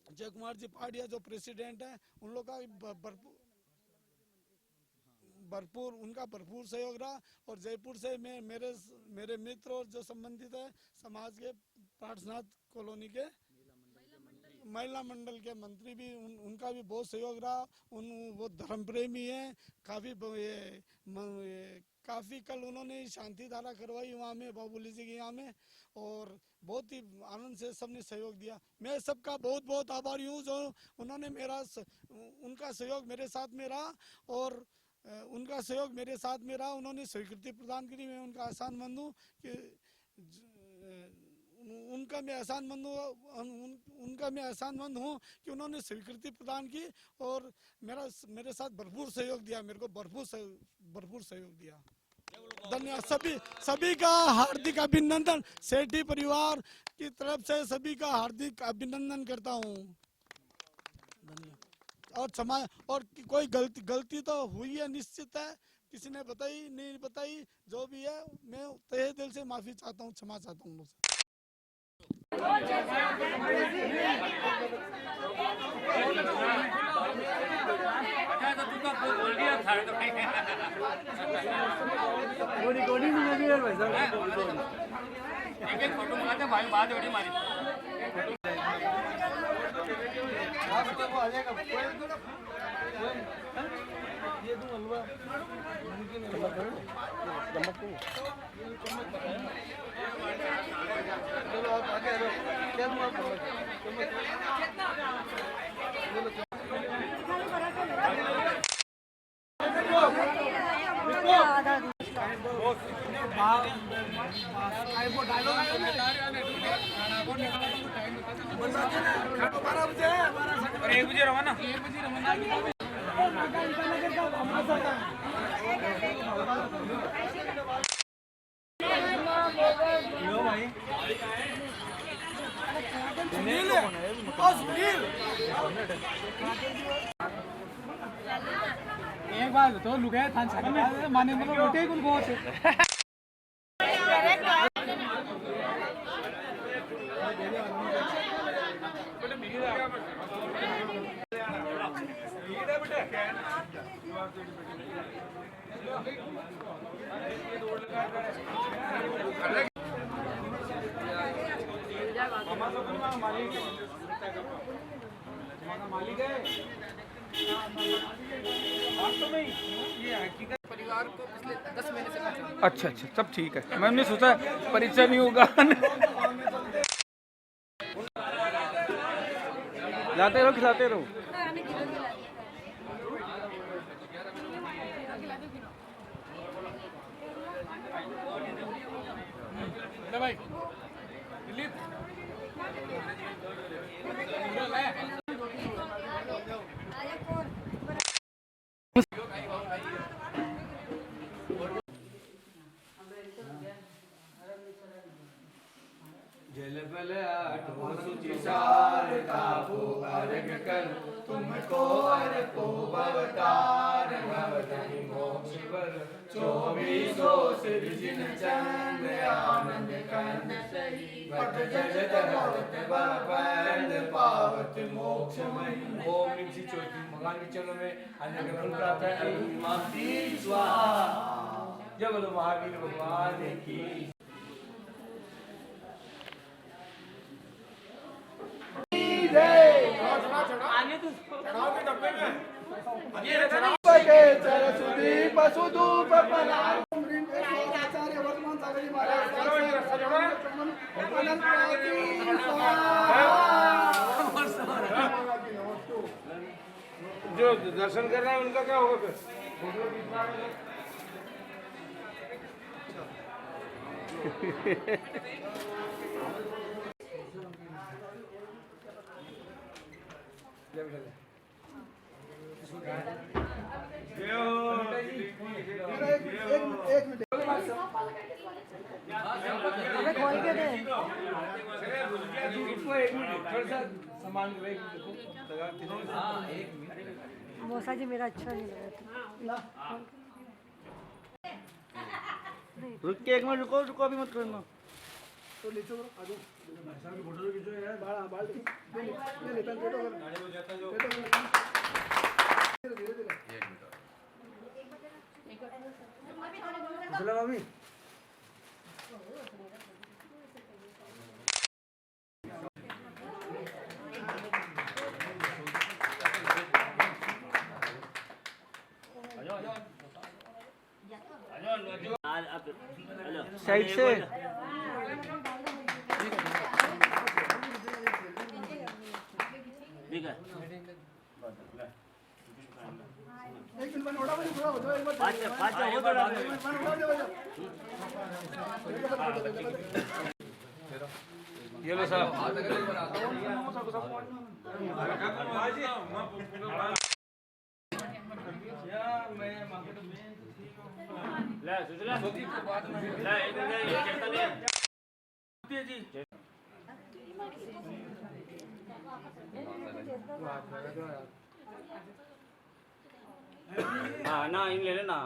जय कुमार जी पाड़िया जो प्रेसिडेंट है, उन लोग का भरपूर सहयोग रहा। और जयपुर से मेरे मित्र और जो संबंधित है समाज के पार्श्वनाथ कॉलोनी के महिला मंडल के मंत्री भी, उनका भी बहुत सहयोग रहा। वो धर्म प्रेमी है, काफ़ी कल उन्होंने शांति धारा करवाई वहाँ में बाबूली जी के यहाँ में, और बहुत ही आनंद से सबने सहयोग दिया। मैं सबका बहुत बहुत आभारी हूँ जो उन्होंने उनका सहयोग मेरे साथ में रहा, और उनका सहयोग मेरे साथ में रहा। उन्होंने स्वीकृति प्रदान करी, मैं उनका आसानमंद हूँ कि उनका मैं एहसानमंद हूँ कि उन्होंने स्वीकृति प्रदान की और मेरे साथ भरपूर सहयोग दिया, मेरे को भरपूर सहयोग दिया। धन्यवाद। सभी का हार्दिक अभिनंदन, सेठी परिवार की तरफ से सभी का हार्दिक अभिनंदन करता हूँ। और क्षमा, और कोई गलती तो हुई है, निश्चित है, किसी ने बताई नहीं बताई, जो भी है मैं तहे दिल से माफी चाहता हूँ, क्षमा चाहता हूँ। एक बजे रवाना। एक बार तो लुगाया थान छाके माने मतलब रोटे कुल को से मालिक है परिवार को पिछले 10 महीने से। अच्छा, सब ठीक है। मैंने सोचा परिचय नहीं होगा। लाते रहो, खिलाते रहो। भाई दिलीप जल बल आठो सुचिसार कापो अर्घ कर तुमको अर्को भवतार भवतहि मोक्ष वर 24 सृजन चंद्र आनंद कंद वट जल धरत बंद पावत मोक्ष मही। ओम ह्रीं श्री चौथी भगवान के चरणों में अन्य ग्रहण प्राप्त है। माती स्वाहा। जय बोलो महावीर भगवान की। जो दर्शन कर रहा है उनका क्या होगा फिर? मौसा जी मेरा अच्छा नहीं लगा था। रुक के 1 मिनट रुको, अभी मत करना। तो नीचे आ जाओ, फोटो खींचो यार, बाल धीरे साइड से ठीक है ये लो साहब हाँ ना इन ले लेना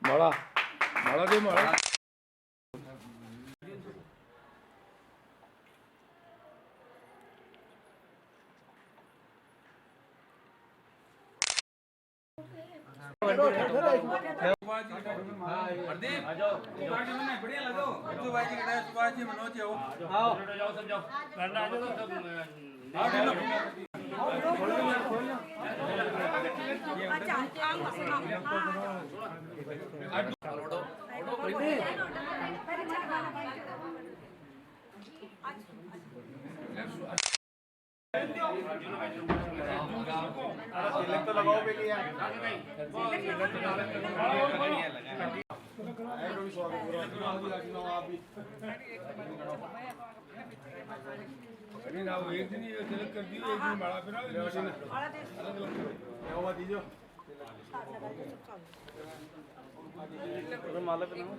बड़ा बड़ा दे बड़ा प्रदीप पार्टी में बढ़िया लगो जो भाई जी का सुभाष जी मनोज जी हो आओ जाओ सब जाओ करना है तो सब तो लगाओ पे लिया अरे ना वो एक दिन ये तिलक कर दियो एक दिन बड़ा फिर ना दीजिए माला पहनाओ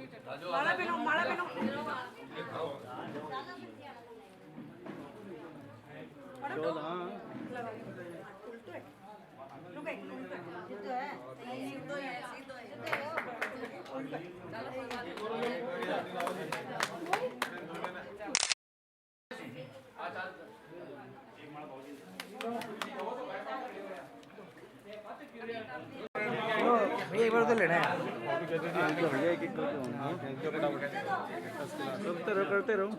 एक बार तो लेना है करते रहो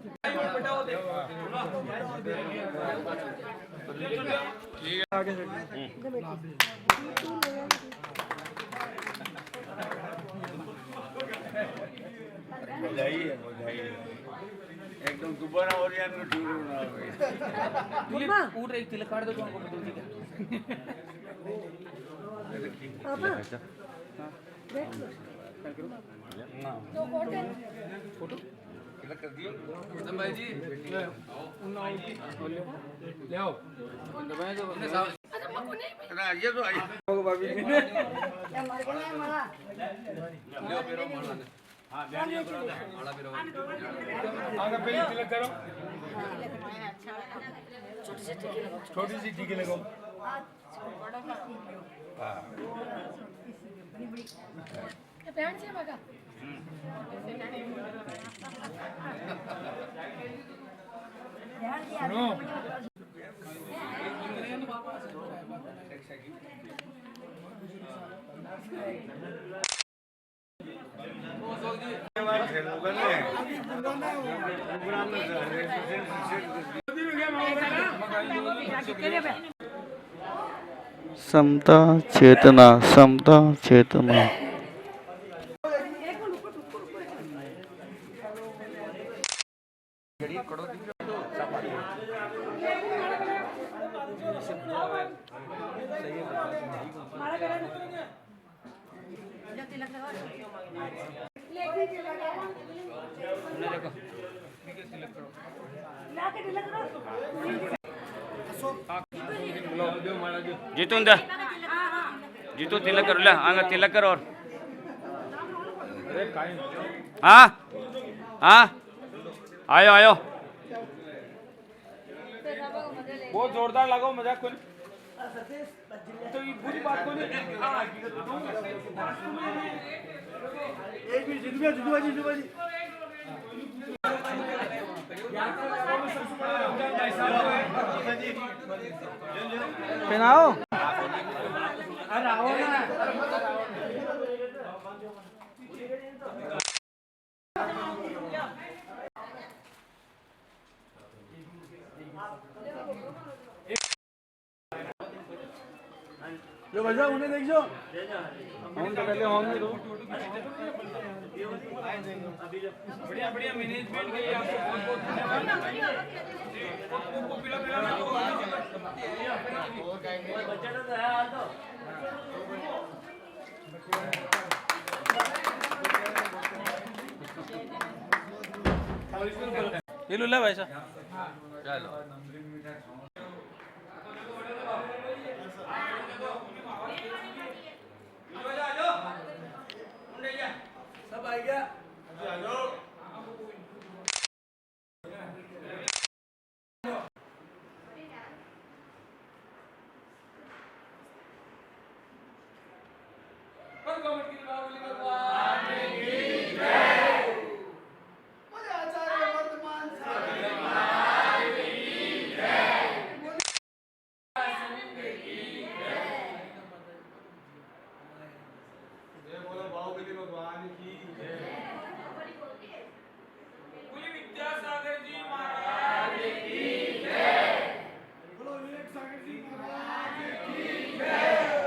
एकदम दोबारा और यार पूरा एक तिलक काट दो तो फोटो तिलक कर दियो भाई जी ले आओ ये तो आई हाँ ध्यान करो आगे पहले तिलक करो छोटी सी टीके लगाओ सुनो समता चेतना समता चेतना जीतूंदा जीतू तिलक करो ले आंगा तिलक कर और हाँ हाँ आयो आयो बहुत जोरदार लगाओ मजाक कोनी तो ये पूरी बात कोनी एक भी जितवा जी पहनाओ अरे आओ ना जो भाई साहब उन्हें देख जो हम तो पहले होने दो बढ़िया बढ़िया मैनेजमेंट के लिए आपको बहुत बहुत धन्यवाद। को पीला पीला में ये लुल्ला भाई साहब चलो सब आ गया विद्यासागर जी महाराज की जय। बोलो विवेक सागर जी महाराज की जय।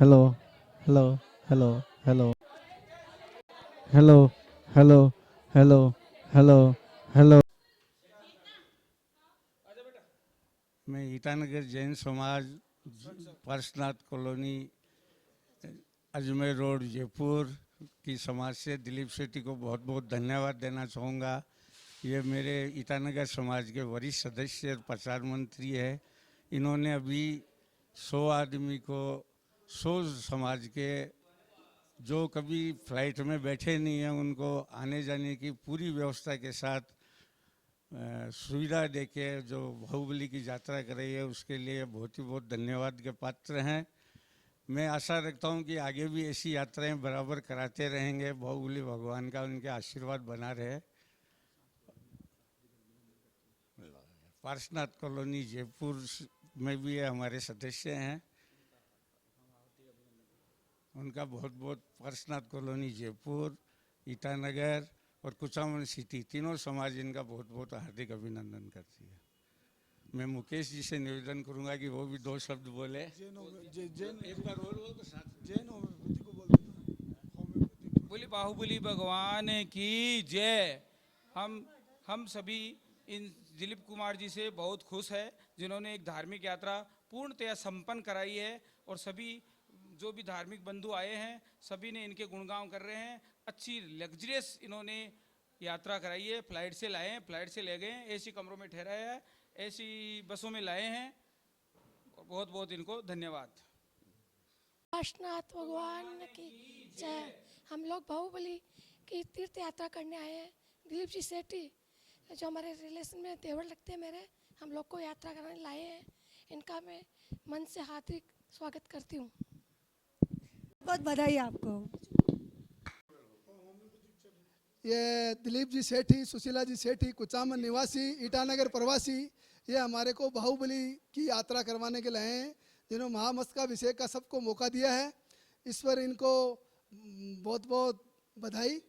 Hello hello hello hello hello hello hello hello hello. मैं ईटानगर जैन समाज पार्शनाथ कॉलोनी अजमेर रोड जयपुर की समाज से दिलीप शेट्टी को बहुत बहुत धन्यवाद देना चाहूँगा। ये मेरे ईटानगर समाज के वरिष्ठ सदस्य और प्रचार मंत्री है। इन्होंने अभी 100 आदमी को 100 समाज के जो कभी फ्लाइट में बैठे नहीं हैं उनको आने जाने की पूरी व्यवस्था के साथ सुविधा देके जो बाहुबली की यात्रा कर रही है उसके लिए बहुत ही बहुत धन्यवाद के पात्र हैं। मैं आशा रखता हूं कि आगे भी ऐसी यात्राएं बराबर कराते रहेंगे। बाहुबली भगवान का उनके आशीर्वाद बना रहे। पार्शनाथ कॉलोनी जयपुर में भी हमारे सदस्य हैं, उनका बहुत बहुत पार्शनाथ कॉलोनी जयपुर, ईटानगर और कुचामन सिटी तीनों समाज इनका बहुत बहुत हार्दिक अभिनंदन करती है। मैं मुकेश जी से निवेदन करूंगा कि वो भी 2 शब्द बोले। एक बार और बोल तो साथ बोले बाहुबली भगवान की जय। हम सभी इन दिलीप कुमार जी से बहुत खुश है जिन्होंने एक धार्मिक यात्रा पूर्णतया संपन्न कराई है और सभी जो भी धार्मिक बंधु आए हैं सभी ने इनके गुणगान कर रहे हैं। अच्छी लग्जरियस इन्होंने यात्रा कराई है। फ्लाइट से लाए हैं, फ्लाइट से ले गए हैं, एसी कमरों में ठहराया है, ऐसी बसों में लाए हैं। बहुत बहुत इनको धन्यवाद। पार्शनाथ भगवान की जय। हम लोग बाहुबली की तीर्थ यात्रा करने आए हैं। दिलीप जी सेठी जो हमारे रिलेशन में देवर लगते हैं मेरे, हम लोग को यात्रा कराने लाए हैं। इनका मैं मन से हार्दिक स्वागत करती हूँ। बहुत बधाई आपको। ये दिलीप जी सेठी, सुशीला जी सेठी, कुचामन निवासी, ईटानगर प्रवासी, ये हमारे को बाहुबली की यात्रा करवाने के लिए हैं, जिन्होंने महामस्तकाभिषेक का सबको मौका दिया है। इस पर इनको बहुत बहुत बधाई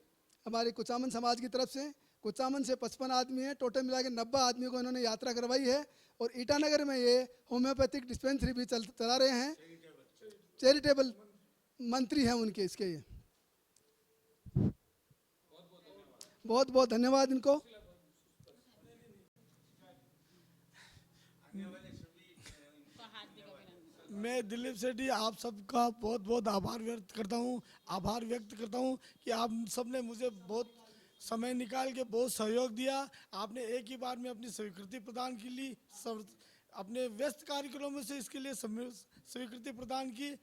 हमारे कुचामन समाज की तरफ से। कुचामन से 55 आदमी हैं, टोटल मिला के 90 आदमी को इन्होंने यात्रा करवाई है। और ईटानगर में ये होम्योपैथिक डिस्पेंसरी भी चला रहे हैं, चैरिटेबल मंत्री हैं उनके। इसके ये बहुत बहुत धन्यवाद इनको। मैं दिलीप सेठी आप सबका बहुत बहुत आभार व्यक्त करता हूँ कि आप सबने मुझे बहुत समय निकाल के बहुत सहयोग दिया। आपने एक ही बार में अपनी स्वीकृति प्रदान की ली, अपने व्यस्त कार्यक्रमों से इसके लिए स्वीकृति प्रदान की।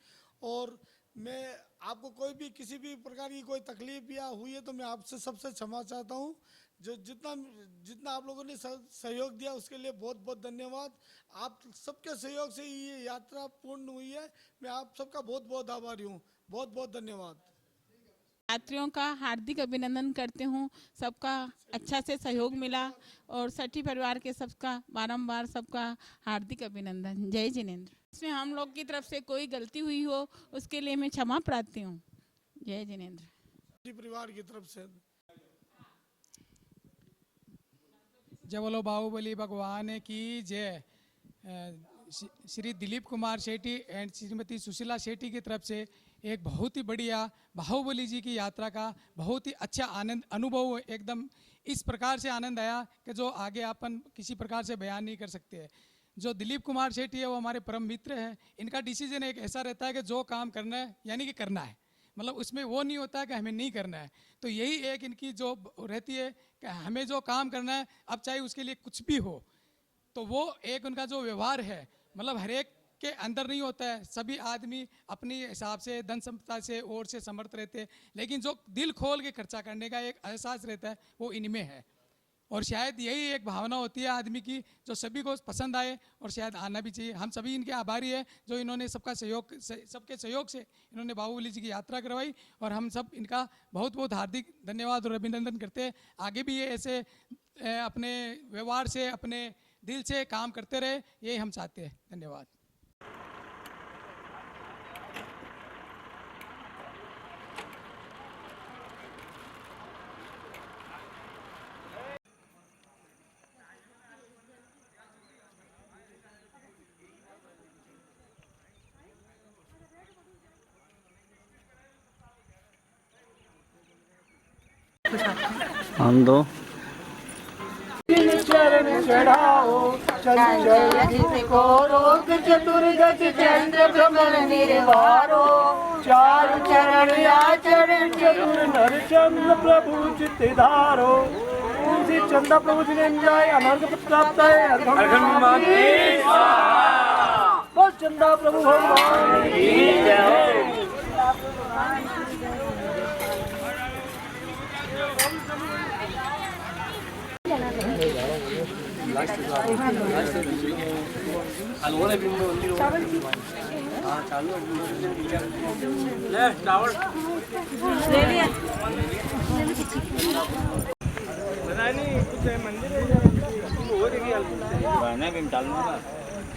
और मैं आपको कोई भी किसी भी प्रकार की कोई तकलीफ या हुई है तो मैं आपसे सबसे क्षमा चाहता हूँ। जो जितना आप लोगों ने सहयोग दिया उसके लिए बहुत बहुत धन्यवाद। आप सबके सहयोग से ये यात्रा पूर्ण हुई है। मैं आप सबका बहुत बहुत आभारी हूँ। बहुत बहुत धन्यवाद। यात्रियों का हार्दिक अभिनंदन करते हूँ। सबका अच्छा से सहयोग मिला और सेठी परिवार के सबका बारंबार सबका हार्दिक अभिनंदन। जय जिनेंद्र। इसमें हम लोग की तरफ से कोई गलती हुई हो उसके लिए मैं क्षमा प्रार्थी हूँ। जय जिनेंद्र। परिवार की तरफ से जय बोलो बाहुबली भगवान की जय। श्री दिलीप कुमार शेट्टी एंड श्रीमती सुशीला शेट्टी की तरफ से एक बहुत ही बढ़िया बाहुबली जी की यात्रा का बहुत ही अच्छा आनंद अनुभव, एकदम इस प्रकार से आनंद आया कि जो आगे अपन किसी प्रकार से बयान नहीं कर सकते हैं। जो दिलीप कुमार शेट्टी है वो हमारे परम मित्र हैं। इनका डिसीजन एक ऐसा रहता है कि जो काम करना है यानी कि करना है, मतलब उसमें वो नहीं होता है कि हमें नहीं करना है। तो यही एक इनकी जो रहती है कि हमें जो काम करना है, अब चाहे उसके लिए कुछ भी हो, तो वो एक उनका जो व्यवहार है, मतलब हर एक के अंदर नहीं होता है। सभी आदमी अपनी हिसाब से धन संपदा से और से समर्थ रहते हैं, लेकिन जो दिल खोल के खर्चा करने का एक एहसास रहता है वो इनमें है। और शायद यही एक भावना होती है आदमी की जो सभी को पसंद आए और शायद आना भी चाहिए। हम सभी इनके आभारी हैं जो इन्होंने सबके सहयोग से इन्होंने बाहुबली जी की यात्रा करवाई और हम सब इनका बहुत बहुत हार्दिक धन्यवाद और अभिनंदन करते हैं। आगे भी ये ऐसे अपने व्यवहार से अपने दिल से काम करते रहे, यही हम चाहते हैं। धन्यवाद। हम दो चरण चढ़ाओ चंचल को रोग चतुर्गत चंद्र भ्रमण निर्वारो चारु चरण आचरण चतुर नर चंद्र प्रभु चित्त धारो तुलसी चंदा प्रभु जिनेन्द्राय अनर्घ प्राप्त है बस चंदा प्रभु भगवान की जय।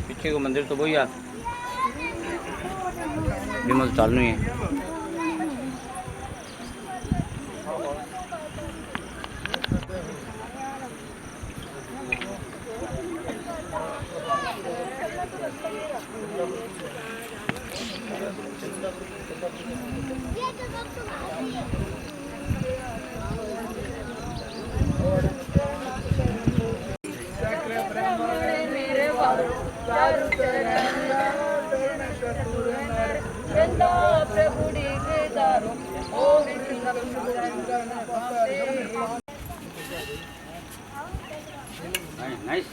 पीछे को मंदिर तो वही है, विमल चालू है। Nice.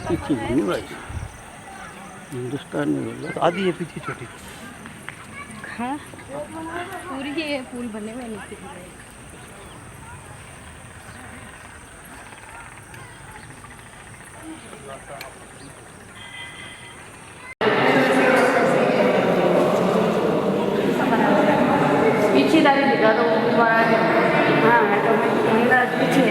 पीछे नहीं भाई, हिंदुस्तान में बोला आधी है पीछे छोटी। हाँ पूरी ये फूल बने हुए नीचे। पीछे दारी दिखा दो दोबारा। हाँ तो मैं पीछे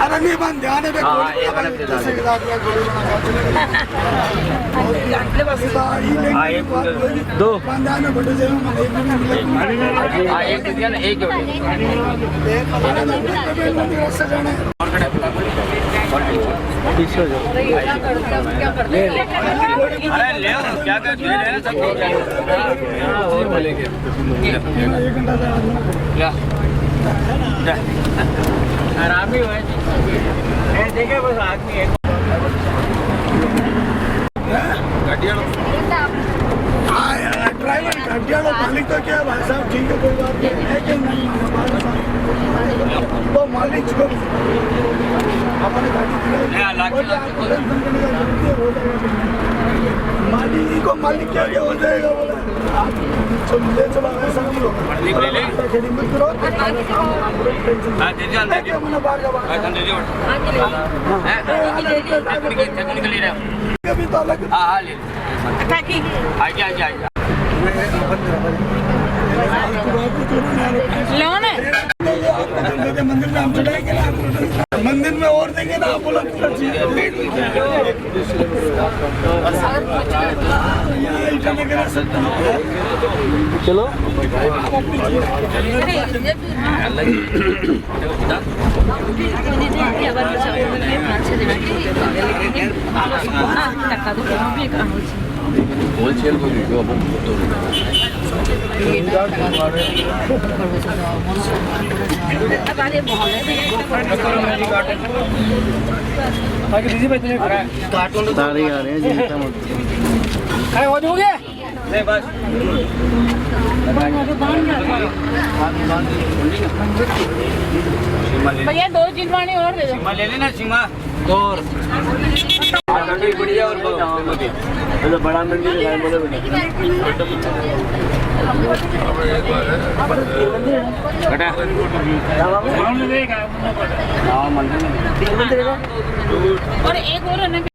अरे नहीं बंद ध्यान है दो क्या आराम ही हुआ देखे बस आदमी है ड्राइवर घटिया मालिक तो क्या भाई साहब ठीक है कोई बात नहीं है कि नहीं तो मालिक को अपने गाड़ी मालिक को मालिक क्या क्या हो जाएगा बोला ले चलो ऐसा नहीं होगा खेती मत करो अभी तो अलग हाँ ले आइए मंदिर में हम चढ़ाएंगे ना, मंदिर में और देंगे ना, बोला पूरा चीज पेट में चलो होलसेल को वीडियो अब तारे आ रहे हैं चिंता मत हो जाओगे नहीं बस भैया 2 जिलवानी और दे दो। सीमा ले लेना सीमा तो और बढ़िया और बोलो बड़ा मंदिर है बोलो बेटा और एक और है ना